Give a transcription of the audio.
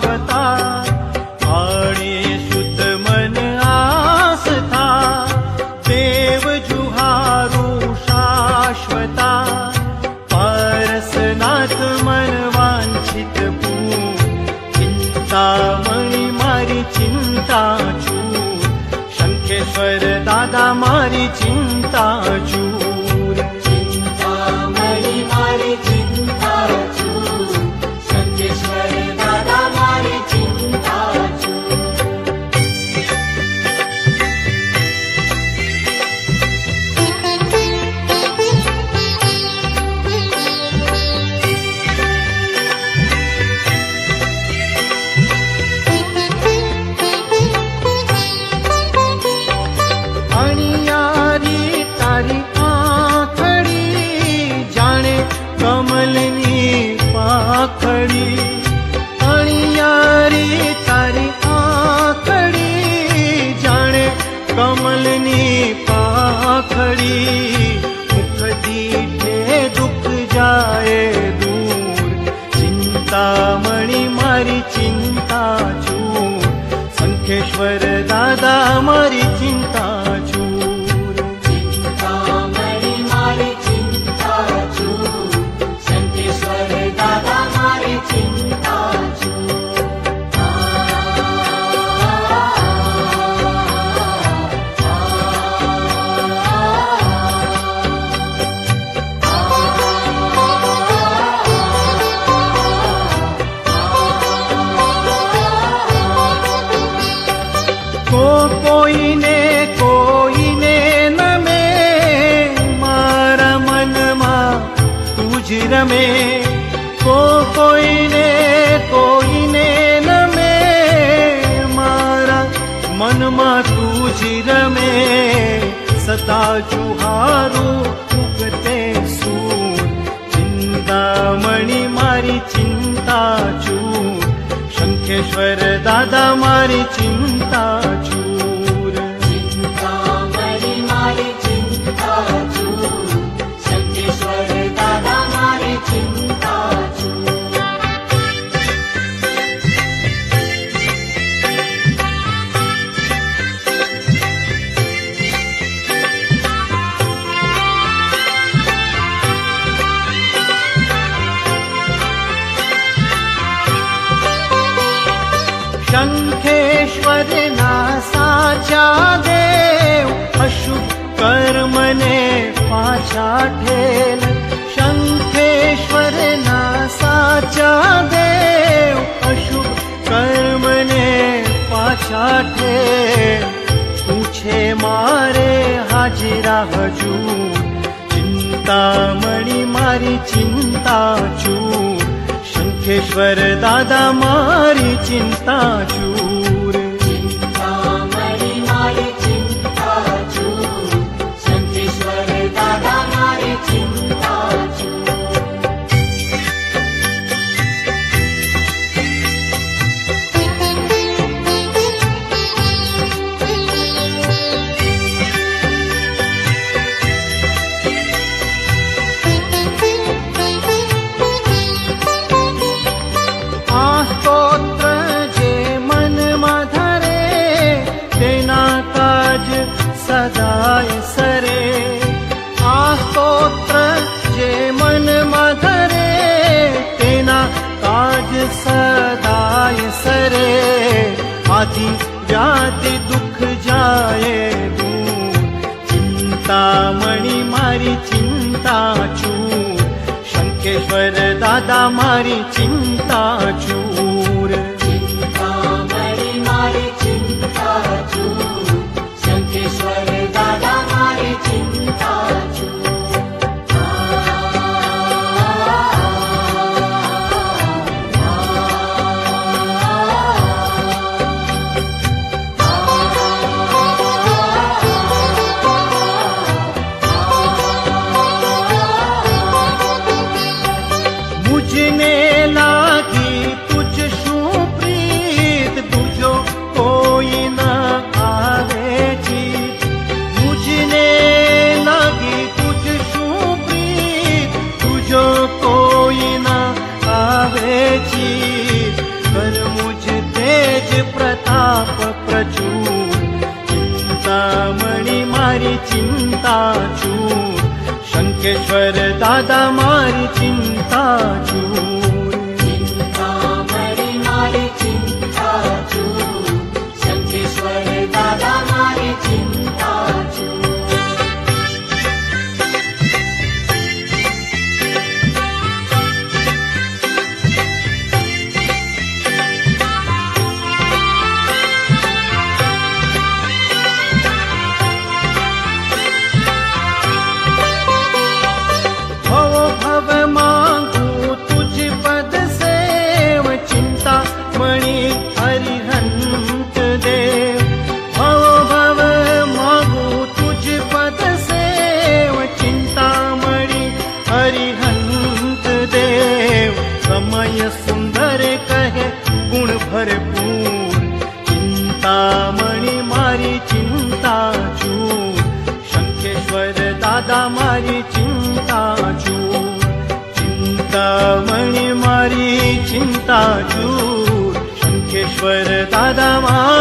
शाश्वता आणे शुद्ध मन आस्था देव जुहारू शाश्वता पारसनाथ मन वांछित चिंतामणी मारी चिंता चूर शंखेश्वर दादा मारी चिंता चूर चिंतामणी मारी चिंता चूर शंखेश्वर दादा मारी चिंता चूर कमलनी पाखड़ी अणियारी तारी आखड़ी जाने कमलनी पाखड़ी मुख दीठे दुख जाए दूर चिंतामणि मारी चिंता चूर शंखेश्वर दादा मारी चिंता चूर चिंतामणि मारी चिंता चूर शंखेश्वर दादा मारी चिंता चूर कोઈને નમે મારા મનમાં તુજ રમે કોઈને નમે મારા મનમાં તુજ રમે સતા જુહારું ઉગતે સૂર ચિંતામણી મારી ચિંતા ચૂર શંખેશ્વર દાદા મારી ચિંતા ચૂર चिंतामणि मारी चिंता चूर शंखेश्वर दादा मारी चिंता चूर શંખેશ્વર ના સાચા દેવ અશુભ કર્મને પાછા ઠેલ શંખેશ્વર ના સાચા દેવ અશુભ કર્મને પાછા ઠેલ પૂછે મારે હાજરા હજૂર ચિંતામણી મારી ચિંતા ચૂર શંખેશ્વર દાદા મારી ચિંતા ચૂર चिंतामणि मारी चिंता चूर शंखेश्वर दादा मारी चिंता चूर આ સ્તોત્ર જે મનમાં ધરે તેના કાજ સદાય સરે આ સ્તોત્ર જે મનમાં ધરે તેના કાજ સદાય સરે આદિ જાતિ દુઃખ જાય દૂર ચિંતામણી મારી ચિંતા ચૂર શંખેશ્વર દાદા મારી ચિંતા ચૂર चिंतामणि मारी चिंता चूर शंखेश्वर दादा मारी चिंता चूर मुझने लागी तुझ चिंता चूर, शंकेश्वर दादा मारी चिंता चूर. चिंतामणी मारी चिंता चूर, शंकेश्वर दादा मारी चिंता चूर. भव मांगू तुझ पद सेव, चिंता मणि हरिहंत देव. भव मांगू तुझ पद सेव, चिंता मणि हरिहंत देव. समय सुंदर कहे गुण भरपूर, चिंतामणि मारी चिंता चूर, शंकेश्वर दादा मारी चिंता चूर. चिंतामणि मारी चिंता चूर, शंकेश्वर दादा मारी